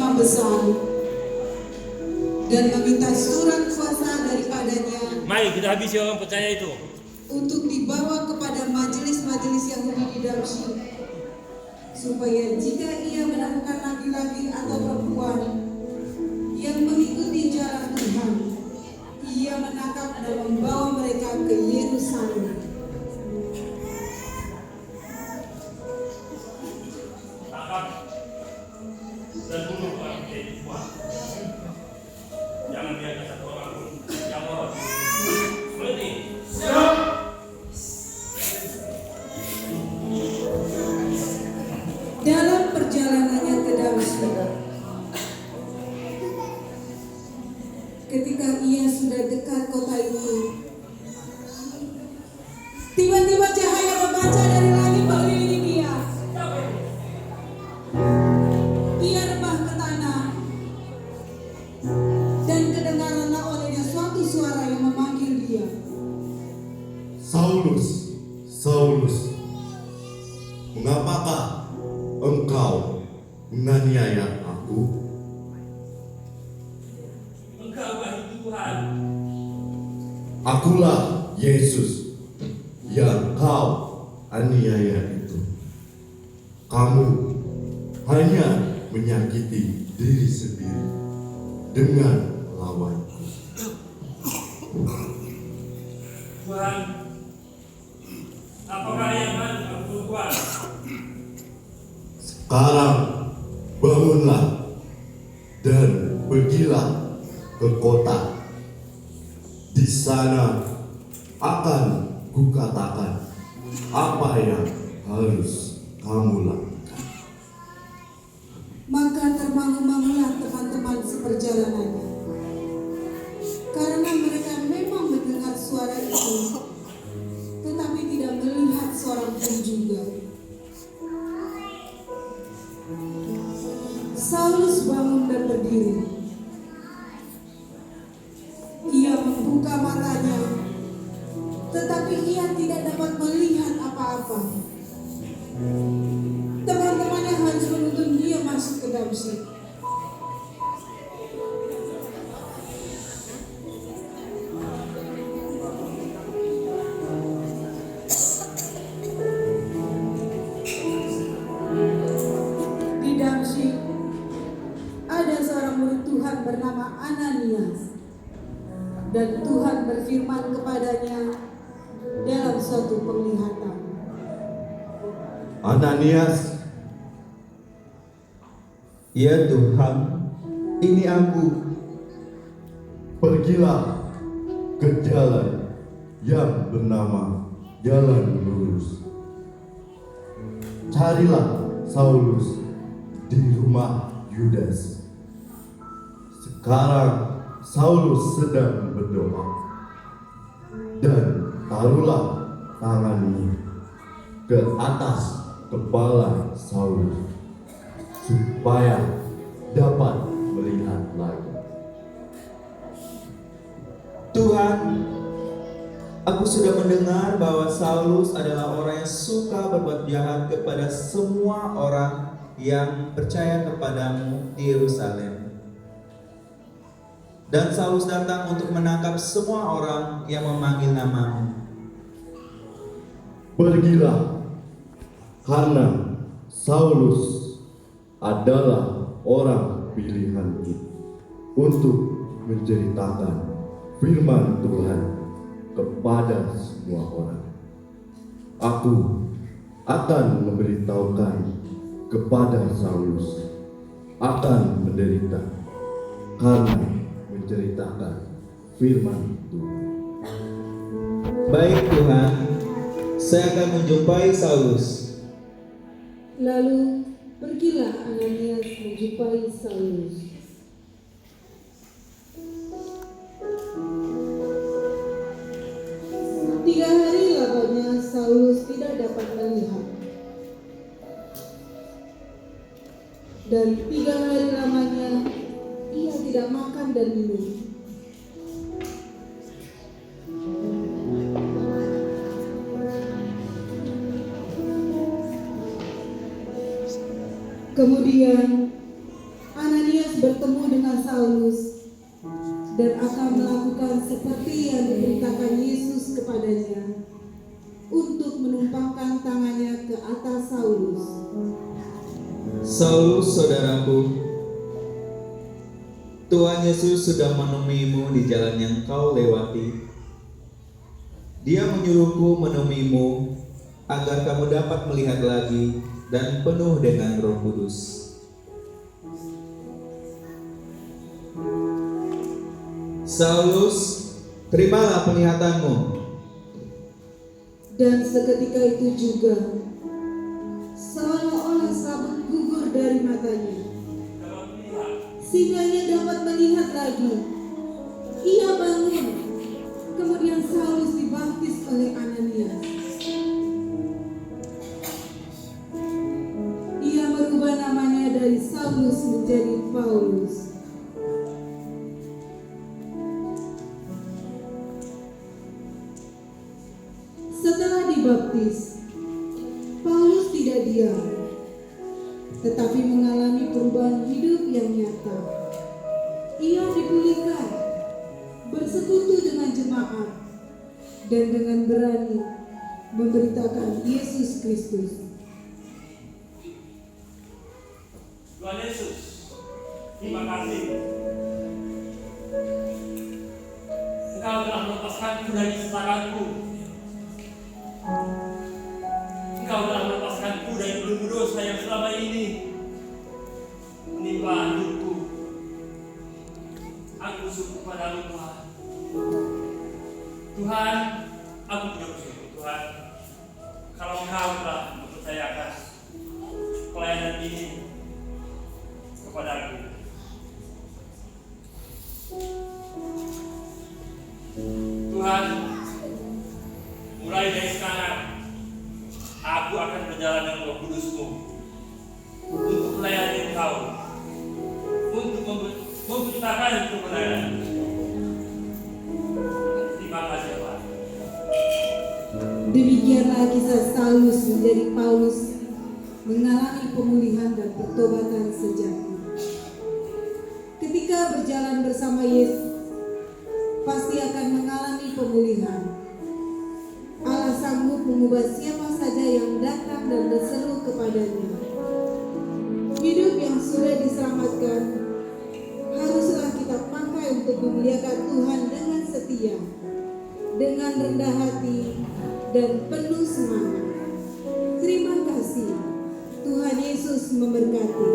imam besar dan meminta surat kuasa daripadanya. Mari kita habisi orang percaya itu. Untuk dibawa kepada majelis-majelis Yahudi di Damsyik, supaya jika ia menemukan laki-laki atau perempuan yang mengikuti jalan Tuhan, ia menangkap dan membawa mereka ke Yerusalem. Tangkap dan bunuh orang itu semua. Jangan biarkan satu orang pun yang lolos. Berhenti. Dalam perjalanannya ke Damsyik, ketika ia sudah dekat kota itu, tiba-tiba cahaya memancar dari langit mengelilingi dia. Ia rebah ke tanah, dan kedengaranlah olehnya suatu suara yang memanggil dia. Saulus, Saulus, mengapakah engkau menganiaya aku? Engkau wahai Tuhan. Akulah Yesus yang kau aniaya itu. Kamu hanya menyakiti diri sendiri dengan lawanku. Tuhan, apakah yang harus aku buat? Sekarang bangunlah dan pergilah ke kota. Di sana akan kukatakan apa yang harus kamu lakukan. Maka termangu-mangulah teman-teman seperjalanannya, karena mereka memang mendengar suara itu, tetapi tidak melihat seorang pun juga. Saulus bangun dan berdiri. Ia membuka matanya, tetapi ia tidak dapat melihat apa-apa. Teman-temannya harus menuntun dia masuk ke Damsyik. Di Damsyik ada seorang murid Tuhan bernama Ananias, dan Tuhan berfirman kepadanya dalam suatu penglihatan. Ananias, Ya Tuhan, ini aku. pergilah ke jalan yang bernama Jalan Lurus. Carilah Saulus di rumah Yudas. Sekarang Saulus sedang berdoa, dan taruhlah tanganmu ke atas kepala Saulus supaya dapat melihat lagi. Tuhan, aku sudah mendengar bahwa Saulus adalah orang yang suka berbuat jahat kepada semua orang yang percaya kepadamu di Yerusalem. Dan Saulus datang untuk menangkap semua orang yang memanggil namamu. Pergilah, karena Saulus adalah orang pilihanku untuk menceritakan firman Tuhan kepada semua orang. Aku akan memberitahukan kepada Saulus akan menderita karena menceritakan firman Tuhan. Baik Tuhan, saya akan menjumpai Saulus. Lalu pergilah Ananias menjumpai Saulus. Tiga hari lamanya Saulus tidak dapat melihat, dan 3 hari lamanya ia tidak makan dan minum. Kemudian Ananias bertemu dengan Saulus dan akan melakukan seperti yang diberitakan Yesus kepadanya untuk menumpangkan tangannya ke atas Saulus. Saulus, saudaraku, Tuhan Yesus sudah menemuimu di jalan yang kau lewati. Dia menyuruhku menemuimu agar kamu dapat melihat lagi dan penuh dengan Roh Kudus. Saulus, terimalah penglihatanmu. Dan seketika itu juga seolah-olah sabut gugur dari matanya, sehingga ia dapat melihat lagi. Ia bangun. Kemudian Saulus dibaptis oleh Ananias. Ia merubah namanya dari Saulus menjadi Paulus. Setelah dibaptis, Paulus tidak diam, tetapi mengalami perubahan hidup yang nyata. Ia dipulihkan, bersekutu dengan jemaat, dan dengan berani memberitakan Yesus Kristus. Tuhan Yesus, terima kasih. Engkau telah melepaskanku dari kesalahanku. Engkau telah melepaskanku dari belenggu dosa yang selama ini menimpa hidupku. Aku bersyukur padamu Tuhan. Tuhan, aku bersyukur Tuhan, kalau Engkau telah mempercayakan pelayanan ini kepadaku. Tuhan, mulai dari sekarang aku akan berjalan dengan Roh Kudus-Mu untuk melayani Engkau, untuk memberitakan kebenaran. Terima kasih Tuhan. Demikianlah kisah Saulus menjadi Paulus, mengalami pemulihan dan pertobatan sejati. Ketika berjalan bersama Yesus, pasti akan mengalami pemulihan. Allah sanggup mengubah siapa saja yang datang dan berseru kepadanya. Hidup yang sudah diselamatkan haruslah kita pakai untuk memuliakan Tuhan dengan setia, dengan rendah hati, dan penuh semangat. Terima kasih. Tuhan Yesus memberkati.